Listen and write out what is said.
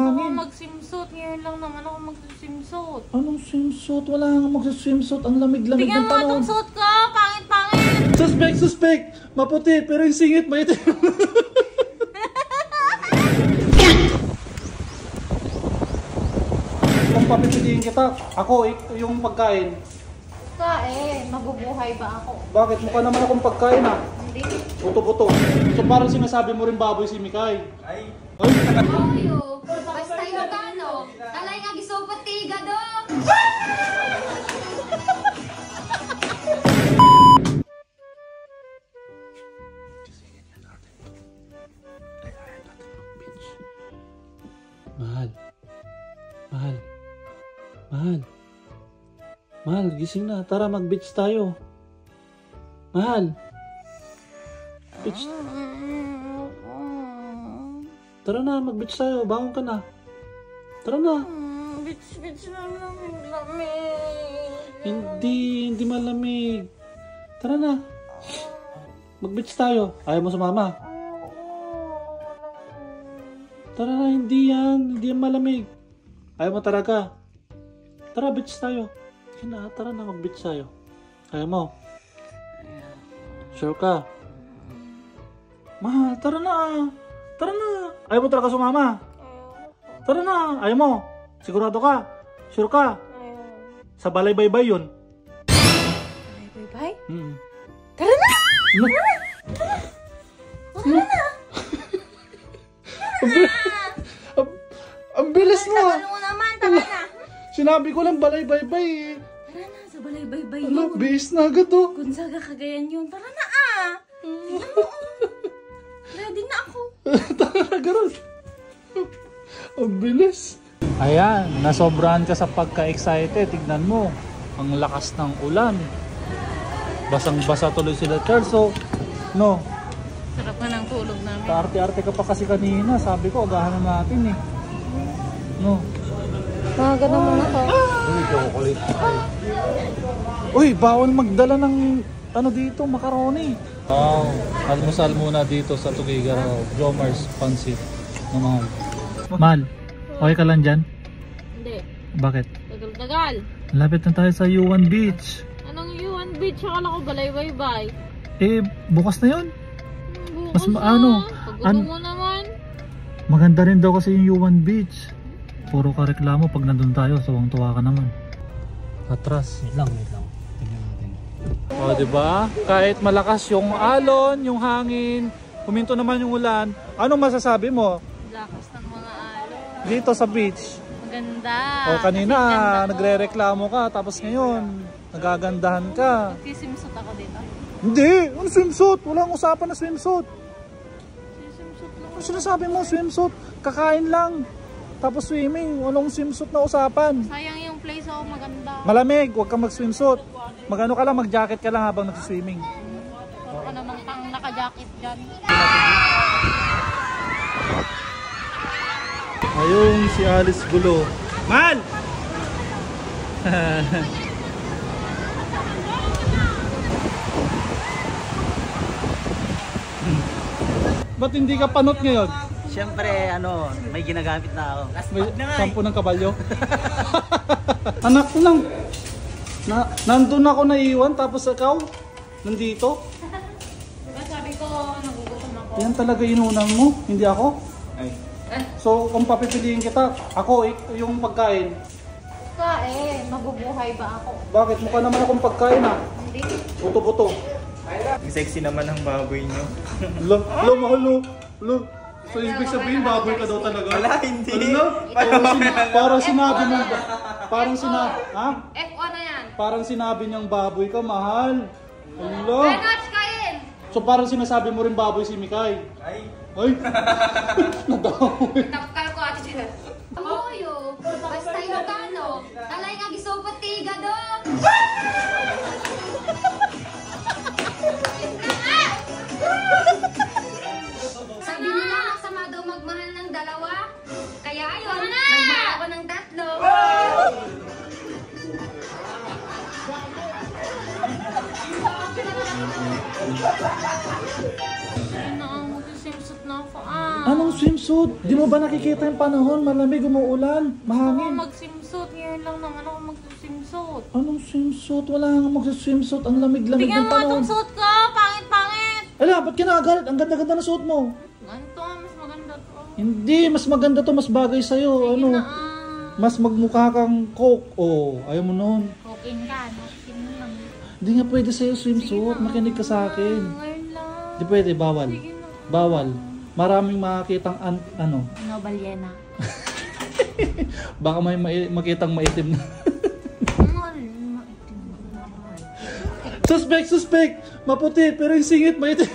hangin. Mag-swimsuit. Ngayon lang naman ako mag-swimsuit. Anong swimsuit? Wala nga mag-swimsuit. Ang lamig-lamig ng Tingnan mo itong suit ko. Pangit-pangit. Suspect! Maputi, pero yung singit maitim. Kung papipiliin kita, ako yung pagkain. Mabubuhay ba ako? Bakit? Mukha naman akong pagkain ah. Hindi. Buto-buto. So parang sinasabi mo rin baboy si Mikay. Ay! Oyo, basta Ilocano. Talay nga gisupot tiga do. Mahal, gising na. Tara, mag-beach tayo. Mahal. Beach. Tara na, mag-beach tayo. Bangon ka na. Tara na. Beach na lamig. Hindi malamig. Tara na. Mag-beach tayo. Ayaw mo sumama? Tara na, hindi yan malamig. Ayaw mo talaga. Tara, beach tayo. Tara na, mag-beach tayo. Ayaw mo? Sure ka? Mahal, tara na. Tara na. Ayaw mo talaga sumama? Tara na. Ayaw mo? Sigurado ka? Sure ka? Sa balay-baybay yun. Balay-baybay? Tara na! Tara na! Ang bilis mo! Tagal mo naman, tara na! Sinabi ko lang balay-baybay eh. Tara na, sa balay-baybay Ano, yun. bihis na agad oh. Gonzaga, Cagayan yun. Tara na ah! Tignan mo oh. Ready na ako. Tara, ganun. Ang bilis. Ayan, nasobrahan ka sa pagka-excited. Tignan mo, ang lakas ng ulan. Basang-basa tuloy sila Charles. So, no. Sarap na ng tulog namin. Kaarte-arte ka pa kasi kanina. Sabi ko, agahan na natin eh. No. Mga ganun muna ko. Uy, chocolate. Uy, bawal magdala ng ano dito, macaroni. Wow, almusal muna dito sa Tuguegarao. Jomars Pansit. Mahal. Mahal, okay ka lang dyan? Hindi. Bakit? Tagal-tagal. Lapit na tayo sa U1 Beach. Anong U1 Beach? Akala ko balay-baybay. Eh, bukas na yun. Bukas Mas ano? Pagod mo naman. Maganda rin daw kasi yung U1 Beach. Puro ka reklamo pag nandun tayo. Tuwang-tuwa ka naman. Atras. Wait lang. Tingnan natin. O, diba? Kahit malakas yung alon, yung hangin, huminto naman yung ulan. Anong masasabi mo? Lakas ng mga alon. Dito sa beach. Maganda. O, kanina nagre-reklamo ka. Tapos ngayon, nagagandahan ka. Magsisimsut ako dito. Hindi! Ano swimsuit? Walang usapan na swimsuit. Magsisimsut lang. Ano sinasabi mo? Swimsuit? Kakain lang. Tapos swimming. Walang swimsuit na usapan. Sayang yung place ako maganda. Malamig. Huwag kang mag-swimsuit. Mag-ano ka lang, mag-jacket ka lang habang nag-swimming. Ako namang pang naka-jacket dyan. Ayun, si Alice Gulo. Mal! Ba't hindi ka panot ngayon? Siyempre, may ginagamit na ako. May sampu ng kabalyo. Anak ko lang. Nandun ako naiwan tapos ikaw nandito. Diba sabi ko, nagugutom ako. Yan talaga inunan mo, hindi ako. Ay. So kung papipiliin kita, ako yung pagkain. Mabubuhay ba ako? Bakit? Mukha naman akong pagkain ah. Hindi. Buto-buto. Sexy naman ang baboy nyo. Mahalo. So ibig sabihin baboy ka daw talaga? Wala, hindi. Parang sinabi mo. Ha? F1 na yan. Parang sinabi niyang baboy ka, mahal. Hello. Benach, kain! So parang sinasabi mo rin baboy si Mikay. Ay. Nadamay. Tapkal ko ate siya. Oyo, basta Ilocano. Talay nga gisupot tiga do. Sabi nila, masama daw magmahal ng dalawa. Kaya ayun, nagmahal ako ng tatlo. Magsisimsut na ako Anong swimsuit? swimsuit. Di mo ba nakikita yung panahon? Malamig, umuulan, Ako mahangin. mag-swimsuit. Ngayon lang naman ako mag-swimsuit. Anong swimsuit? Wala nga mag-swimsuit. Ang lamig-lamig Tingnan ng mo panahon. itong suit ko. Pangit-pangit. Ala, ba't ka nakagalit? Ang ganda-ganda na suot mo. Ganito nga, mas maganda to. Hindi, mas maganda to. Mas bagay sa'yo. Ano? Na, Mas magmukha kang Coke. Oh, ayaw mo nun. Cocaine ka. Cocaine lang. Hindi nga pwede sa'yo swimsuit. Makinig ka sa akin. Ngayon lang. Hindi pwede, bawal. Sige na. Bawal. Maraming makakitang ano. Ano, balyena? Baka may makitang maitim na. Suspect! Maputi, pero yung singit maitim.